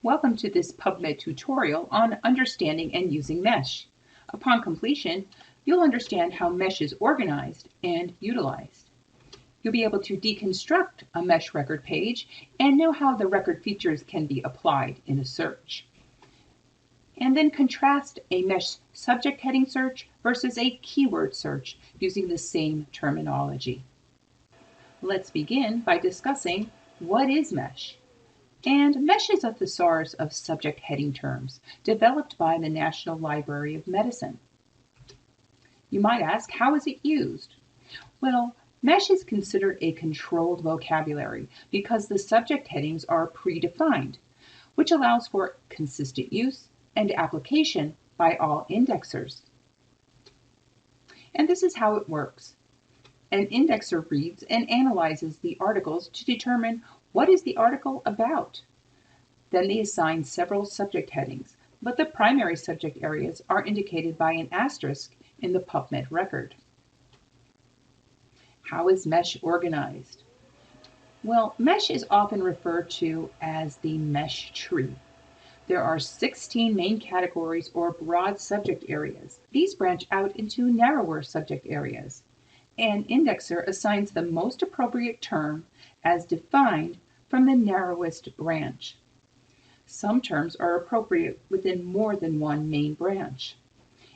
Welcome to this PubMed tutorial on understanding and using MeSH. Upon completion, you'll understand how MeSH is organized and utilized. You'll be able to deconstruct a MeSH record page and know how the record features can be applied in a search. And then contrast a MeSH subject heading search versus a keyword search using the same terminology. Let's begin by discussing what is MeSH. And MeSH is a thesaurus of subject heading terms developed by the National Library of Medicine. You might ask, how is it used? Well, MeSH is considered a controlled vocabulary because the subject headings are predefined, which allows for consistent use and application by all indexers. And this is how it works. An indexer reads and analyzes the articles to determine what is the article about. Then they assign several subject headings, but the primary subject areas are indicated by an asterisk in the PubMed record. How is MeSH organized? Well, MeSH is often referred to as the MeSH tree. There are 16 main categories or broad subject areas. These branch out into narrower subject areas. An indexer assigns the most appropriate term as defined from the narrowest branch. Some terms are appropriate within more than one main branch.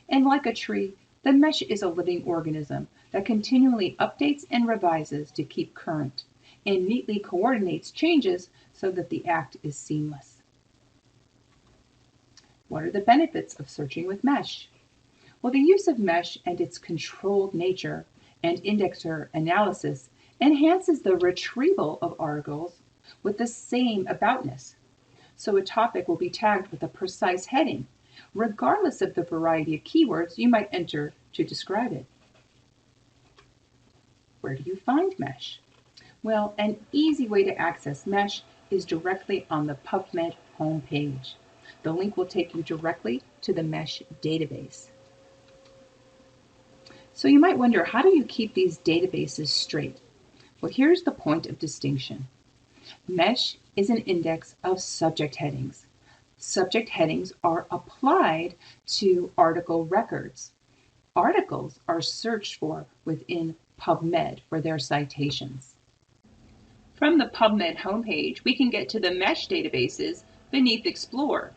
And like a tree, the MeSH is a living organism that continually updates and revises to keep current and neatly coordinates changes so that the act is seamless. What are the benefits of searching with MeSH? Well, the use of MeSH and its controlled nature and indexer analysis enhances the retrieval of articles with the same aboutness. So a topic will be tagged with a precise heading, regardless of the variety of keywords you might enter to describe it. Where do you find MeSH? Well, an easy way to access MeSH is directly on the PubMed homepage. The link will take you directly to the MeSH database. So you might wonder, how do you keep these databases straight? Well, here's the point of distinction. MeSH is an index of subject headings. Subject headings are applied to article records. Articles are searched for within PubMed for their citations. From the PubMed homepage, we can get to the MeSH databases beneath Explore.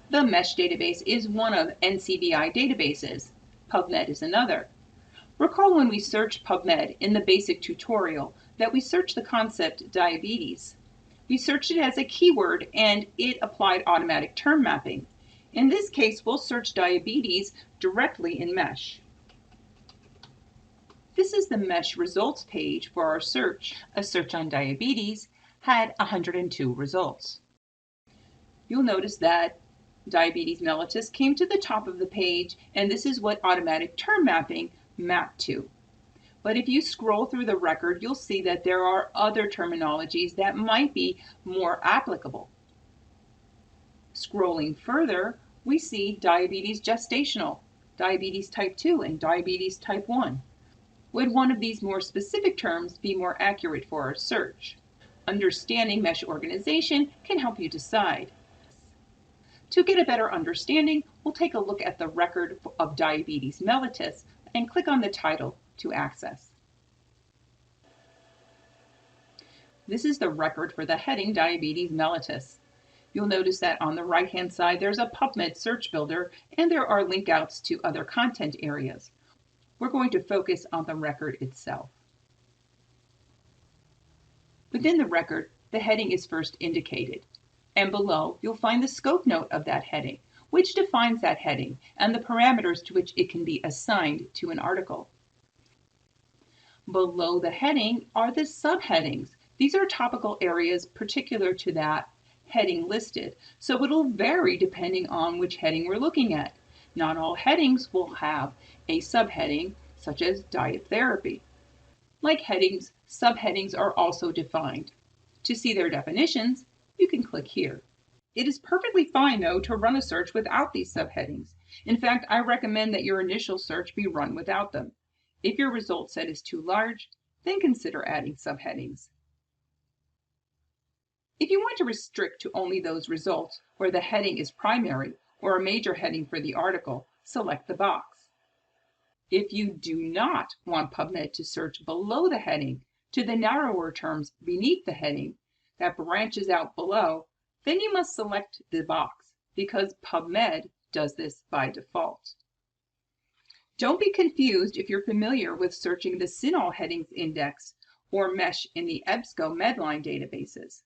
The MeSH database is one of NCBI databases. PubMed is another. Recall when we searched PubMed in the basic tutorial that we searched the concept diabetes. We searched it as a keyword and it applied automatic term mapping. In this case, we'll search diabetes directly in MeSH. This is the MeSH results page for our search. A search on diabetes had 102 results. You'll notice that diabetes mellitus came to the top of the page, and this is what automatic term mapping mapped to. But if you scroll through the record, you'll see that there are other terminologies that might be more applicable. Scrolling further, we see diabetes gestational, diabetes type 2, and diabetes type 1. Would one of these more specific terms be more accurate for our search? Understanding MeSH organization can help you decide. To get a better understanding, we'll take a look at the record of diabetes mellitus and click on the title to access. This is the record for the heading diabetes mellitus. You'll notice that on the right-hand side there's a PubMed search builder and there are link outs to other content areas. We're going to focus on the record itself. Within the record, the heading is first indicated. And below, you'll find the scope note of that heading, which defines that heading and the parameters to which it can be assigned to an article. Below the heading are the subheadings. These are topical areas particular to that heading listed, so it'll vary depending on which heading we're looking at. Not all headings will have a subheading, such as diet therapy. Like headings, subheadings are also defined. To see their definitions, you can click here. It is perfectly fine, though, to run a search without these subheadings. In fact, I recommend that your initial search be run without them. If your result set is too large, then consider adding subheadings. If you want to restrict to only those results where the heading is primary or a major heading for the article, select the box. If you do not want PubMed to search below the heading to the narrower terms beneath the heading that branches out below, then you must select the box because PubMed does this by default. Don't be confused if you're familiar with searching the CINAHL headings index or MeSH in the EBSCO Medline databases.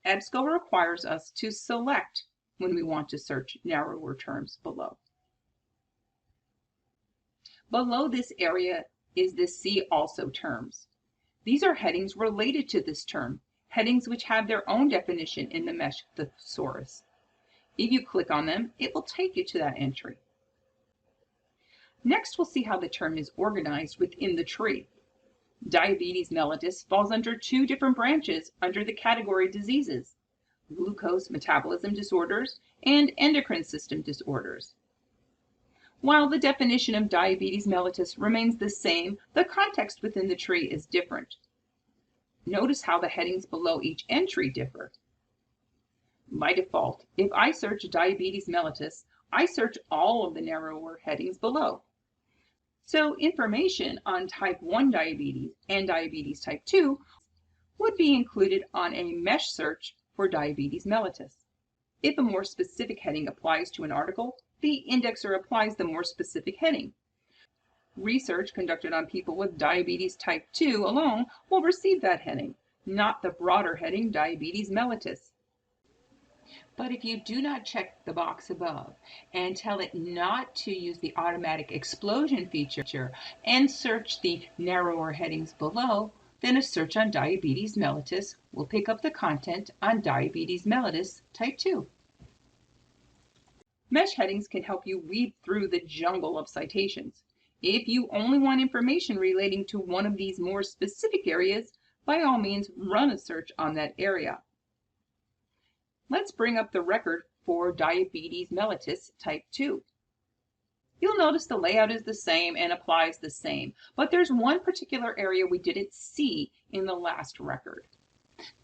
EBSCO requires us to select when we want to search narrower terms below. Below this area is the See Also terms. These are headings related to this term, headings which have their own definition in the MeSH thesaurus. If you click on them, it will take you to that entry. Next, we'll see how the term is organized within the tree. Diabetes mellitus falls under two different branches under the category diseases: glucose metabolism disorders and endocrine system disorders. While the definition of diabetes mellitus remains the same, the context within the tree is different. Notice how the headings below each entry differ. By default, if I search diabetes mellitus, I search all of the narrower headings below. So information on type 1 diabetes and diabetes type 2 would be included on a MeSH search for diabetes mellitus. If a more specific heading applies to an article, the indexer applies the more specific heading. Research conducted on people with diabetes type 2 alone will receive that heading, not the broader heading diabetes mellitus. But if you do not check the box above and tell it not to use the automatic explosion feature and search the narrower headings below, then a search on diabetes mellitus will pick up the content on diabetes mellitus type 2. MeSH headings can help you weed through the jungle of citations. If you only want information relating to one of these more specific areas, by all means run a search on that area. Let's bring up the record for diabetes mellitus type 2. You'll notice the layout is the same and applies the same, but there's one particular area we didn't see in the last record.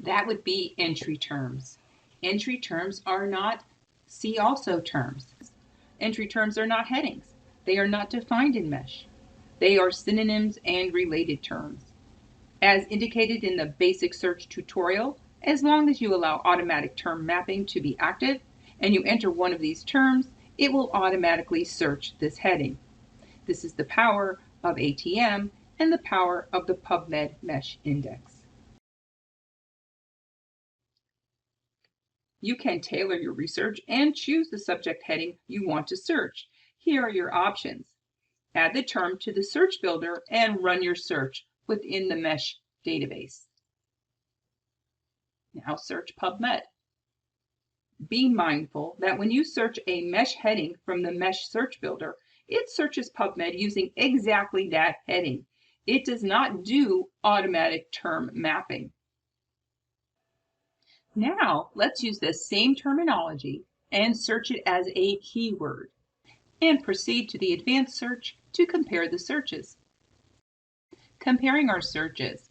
That would be entry terms. Entry terms are not See Also terms. Entry terms are not headings. They are not defined in MeSH. They are synonyms and related terms. As indicated in the basic search tutorial, as long as you allow automatic term mapping to be active and you enter one of these terms, it will automatically search this heading. This is the power of ATM and the power of the PubMed MeSH index. You can tailor your research and choose the subject heading you want to search. Here are your options. Add the term to the search builder and run your search within the MeSH database. Now search PubMed. Be mindful that when you search a MeSH heading from the MeSH search builder, it searches PubMed using exactly that heading. It does not do automatic term mapping. Now let's use the same terminology and search it as a keyword, and proceed to the advanced search to compare the searches. Comparing our searches.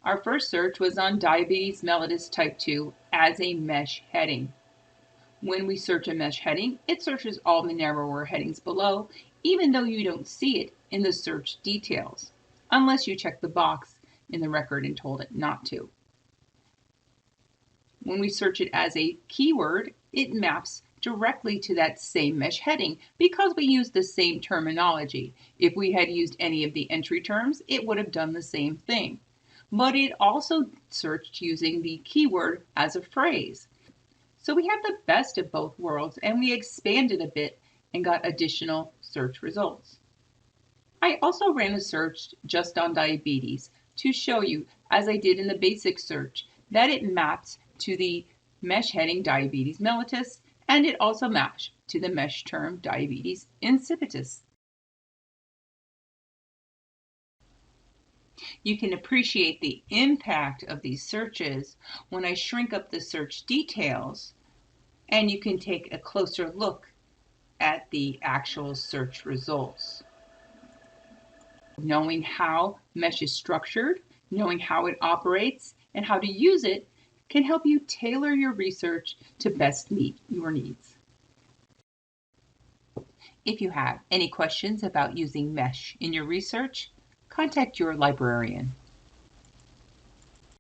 Our first search was on diabetes mellitus type 2 as a MeSH heading. When we search a MeSH heading, it searches all the narrower headings below, even though you don't see it in the search details, unless you check the box in the record and told it not to. When we search it as a keyword, it maps directly to that same MeSH heading because we use the same terminology. If we had used any of the entry terms, it would have done the same thing. But it also searched using the keyword as a phrase. So we have the best of both worlds, and we expanded a bit and got additional search results. I also ran a search just on diabetes to show you, as I did in the basic search, that it maps to the MeSH heading diabetes mellitus, and it also maps to the MeSH term diabetes insipidus. You can appreciate the impact of these searches when I shrink up the search details, and you can take a closer look at the actual search results. Knowing how MeSH is structured, knowing how it operates, and how to use it can help you tailor your research to best meet your needs. If you have any questions about using MeSH in your research, contact your librarian.